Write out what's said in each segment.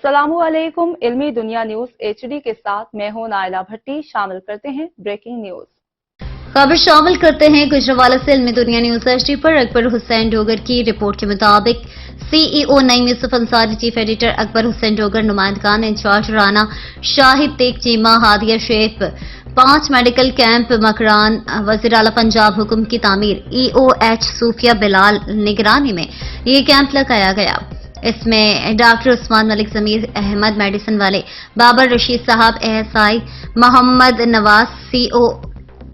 अस्सलामुअलैकुम। इल्मी दुनिया news HD के साथ मैं हूं नाइला भट्टी। शामिल करते हैं ब्रेकिंग न्यूज। खबर शामिल करते हैं गुजरांवाला से इल्मी दुनिया न्यूज HD पर अकबर हुसैन डोगर की रिपोर्ट के मुताबिक CEO Naeem Yousuf Ansari, chief editor Akbar Hussain Dogar, नुमाइंदगान incharge Rana Shahid Teg Cheema, Hadia Sheikh, 5 medical camp Makran, वज़ीर आला पंजाब हुक्म की तामीर EOH सूफिया बिलाल निगरानी में ये कैंप लगाया गया। इसमें डॉक्टर उस्मान मलिक, जमीर अहमद मेडिसिन वाले, बाबर रशीद साहब ASI, मोहम्मद नवाज CO,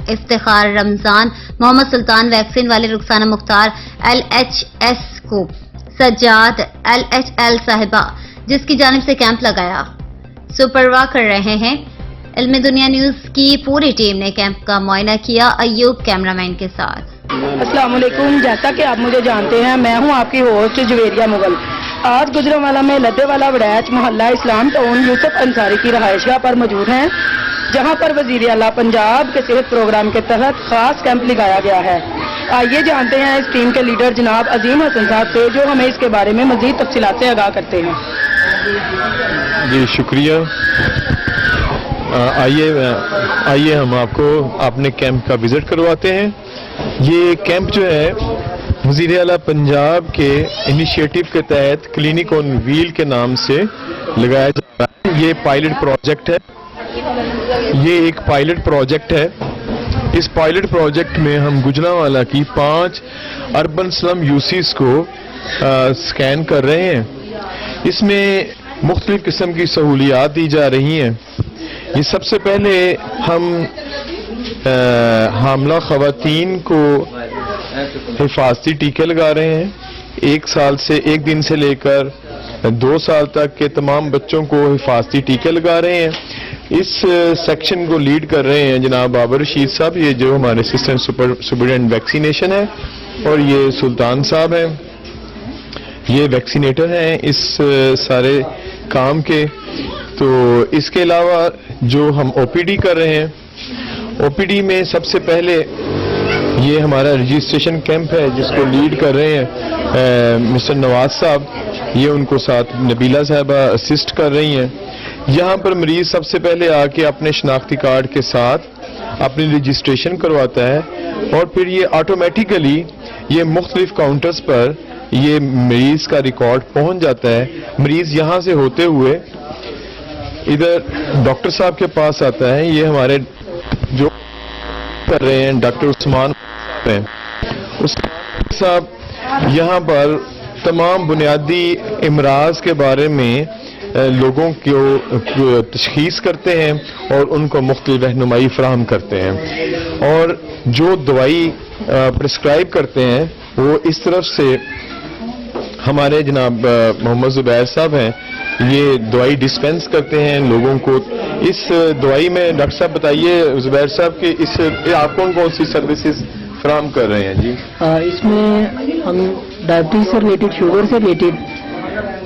इफ्तिखार रमजान, मोहम्मद सुल्तान वैक्सीन वाले, रुखसाना मुख्तार LHS को, सज्जाद LHL साहिबा जिसकी जानिब से कैंप लगाया। सुपरवा कर रहे हैं इल्मी दुनिया न्यूज की पूरी टीम ने कैंप का मुआयना किया अय्यूब कैमरामैन के साथ। अस्सलाम वालेकुम। जैसा कि आप मुझे जानते हैं, मैं हूं आपकी होस्ट जवेरिया मुगल। आज गुजरांवाला में लद्देवाला वड़ैच मोहल्ला इस्लाम टाउन यूसुफ अंसारी की रहायशगाह पर मौजूद हैं, जहां पर वज़ीर आला पंजाब के सेहत प्रोग्राम के तहत खास कैंप लगाया गया है। आइए जानते हैं इस टीम के लीडर जनाब अजीम हसन साहब से, जो हमें इसके बारे में मजीद तफसीलात से आगाह करते हैं। जी शुक्रिया। आइए हम आपको अपने कैंप का विजिट करवाते हैं। ये कैंप जो है वज़ीर आला पंजाब के इनिशिएटिव के तहत क्लिनिक ऑन व्हील के नाम से लगाया जा रहा है। ये पायलट प्रोजेक्ट है। ये एक पायलट प्रोजेक्ट है। इस पायलट प्रोजेक्ट में हम गुजरांवाला की 5 अर्बन स्लम यूसीज को स्कैन कर रहे हैं। इसमें मुख्तलिफ किस्म की सहूलियात दी जा रही हैं। ये सबसे पहले हम हामला खवातीन को हिफाजती टीके लगा रहे हैं। 1 दिन से लेकर 2 साल तक के तमाम बच्चों को हिफाजती टीके लगा रहे हैं। इस सेक्शन को लीड कर रहे हैं जनाब बाबर रशीद साहब, ये जो हमारे असिस्टेंट सुपरिटेंडेंट वैक्सीनेशन है, और ये सुल्तान साहब हैं, ये वैक्सीनेटर हैं इस सारे काम के। तो इसके अलावा जो हम OPD कर रहे हैं, OPD में सबसे पहले ये हमारा रजिस्ट्रेशन कैंप है जिसको लीड कर रहे हैं मिस्टर नवाज साहब। ये उनको साथ नबीला साहबा असिस्ट कर रही हैं। यहाँ पर मरीज सबसे पहले आके अपने शनाख्ती कार्ड के साथ अपनी रजिस्ट्रेशन करवाता है, और फिर ये ऑटोमेटिकली ये मुख्तलिफ काउंटर्स पर ये मरीज का रिकॉर्ड पहुंच जाता है। मरीज यहाँ से होते हुए इधर डॉक्टर साहब के पास आता है। ये हमारे जो कर रहे हैं डॉक्टर उस्मान हैं, उस्मान साहब यहाँ पर तमाम बुनियादी इमराज के बारे में लोगों को तशखीस करते हैं और उनको मुख्तलिफ रहनुमाई फराहम करते हैं, और जो दवाई प्रिस्क्राइब करते हैं वो इस तरफ से हमारे जनाब मोहम्मद जुबैर साहब हैं, ये दवाई डिस्पेंस करते हैं लोगों को। इस दवाई में डॉक्टर साहब बताइए जुबैर साहब कि इस आप कौन कौन सी सर्विसेज फराहम कर रहे हैं? जी इसमें हम डायबिटीज से रिलेटेड, शुगर से रिलेटेड,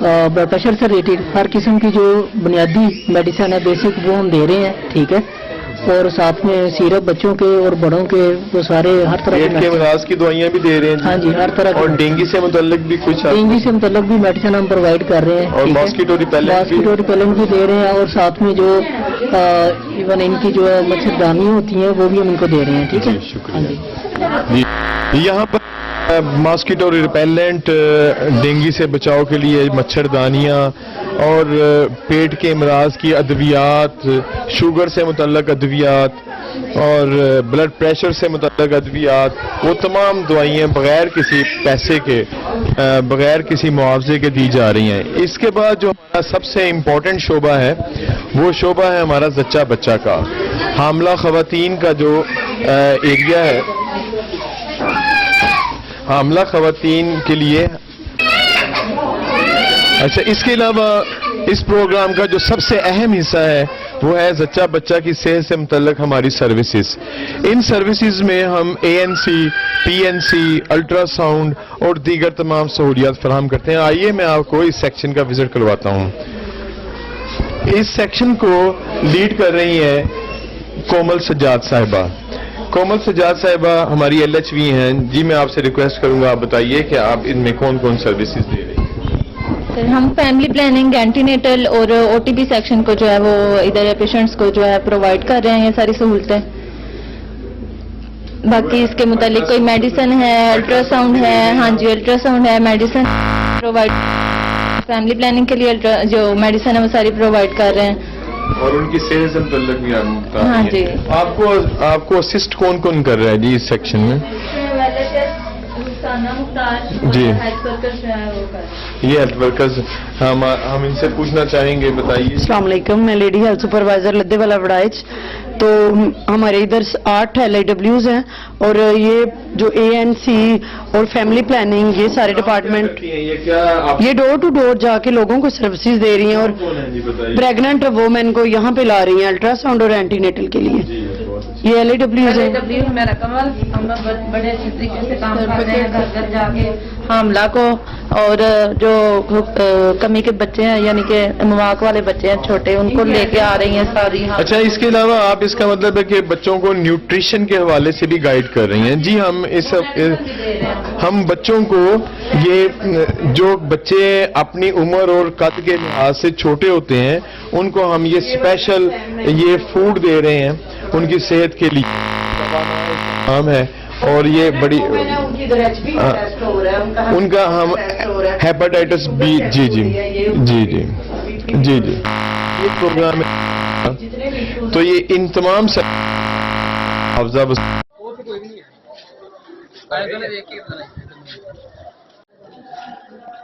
ब्लड प्रेशर से रिलेटेड हर किस्म की जो बुनियादी मेडिसिन है बेसिक वो हम दे रहे हैं, ठीक है। और साथ में सिरप बच्चों के और बड़ों के वो सारे हर तरह के इलाज की दवाइयाँ भी दे रहे हैं। हाँ जी, हर तरह। और डेंगू से मुतल्लिक भी कुछ? डेंगू से मुतल्लिक भी मेडिसिन हम प्रोवाइड कर रहे हैं, और मॉस्किटो रिपेलेंट भी दे रहे हैं, और साथ में जो इवन इनकी जो मच्छरदानी होती है वो भी हम इनको दे रहे हैं, ठीक है। शुक्रिया। यहाँ पर मॉस्किटो रिपेलेंट, डेंगू से बचाव के लिए मच्छरदानियाँ, और पेट के अमराज की अद्वियात, शुगर से मुतल्लक अद्वियात, और ब्लड प्रेशर से मुतल्लक अद्वियात, वो तमाम दवाइयाँ बगैर किसी पैसे के, बगैर किसी मुआवजे के दी जा रही हैं। इसके बाद जो हमारा सबसे इम्पोर्टेंट शोबा है वो शोबा है हमारा जच्चा बच्चा का। हामला खवातीन का जो एरिया है, हामला खवातीन के लिए। अच्छा, इसके अलावा इस प्रोग्राम का जो सबसे अहम हिस्सा है वो है जच्चा बच्चा की सेहत से मुतल्लक हमारी सर्विसेज। इन सर्विसेज में हम ANC, PNC, अल्ट्रासाउंड और दीगर तमाम सहूलियात फराहम करते हैं। आइए मैं आपको इस सेक्शन का विजिट करवाता हूँ। इस सेक्शन को लीड कर रही है कोमल सज्जाद साहिबा। कोमल सज्जाद साहिबा हमारी LHV हैं। जी मैं आपसे रिक्वेस्ट करूंगा, आप बताइए कि आप इनमें कौन कौन सर्विसेज दे रही हैं। सर हम फैमिली प्लानिंग, एंटीनेटल और ओटीपी सेक्शन को जो है वो इधर पेशेंट्स को जो है प्रोवाइड कर रहे हैं ये सारी सहूलतें। बाकी इसके मुतालिक कोई मेडिसिन है, अल्ट्रासाउंड है, हाँ जी अल्ट्रासाउंड है, मेडिसिन प्रोवाइड, फैमिली प्लानिंग के लिए जो मेडिसिन है वो सारी प्रोवाइड कर रहे हैं। और उनकी सेहत से मुतल्लिक भी हम बता हाँ रही हैं। जी। आपको असिस्ट कौन कौन कर रहा है जी इस सेक्शन में? जी। ये हेल्थ वर्कर्स हम इनसे पूछना चाहेंगे, बताइए। अस्सलाम वालेकुम, मैं लेडी हेल्थ सुपरवाइजर लद्देवाला वड़ाइच। तो हमारे इधर 8 LIWs हैं और ये जो ANC और फैमिली प्लानिंग ये सारे डिपार्टमेंट ये क्या आप ये डोर टू डोर जाके लोगों को सर्विसेज दे रही हैं और कौन है जी, बताइए। प्रेग्नेंट वोमेन को यहाँ पे ला रही हैं अल्ट्रासाउंड और एंटीनेटल के लिए। ये LIWs हैं। मेरा कमल, हम बड़े अच्छे तरीके से काम कर रहे हैं, घर घर जाके हामला को और जो कमी के बच्चे हैं यानी कि मवाक वाले बच्चे हैं छोटे, उनको लेके आ रही हैं सारी। अच्छा, इसके अलावा आप इसका मतलब है कि बच्चों को न्यूट्रिशन के हवाले से भी गाइड कर रही हैं। जी, हम बच्चों को ये जो बच्चे अपनी उम्र और कद के लिहाज से छोटे होते हैं उनको हम ये स्पेशल ये फूड दे रहे हैं उनकी सेहत के लिए काम है। और ये बड़ी उनका हम हेपेटाइटिस बी जी जी जी जी जी जी ये प्रोग्राम है। तो ये इन तमाम से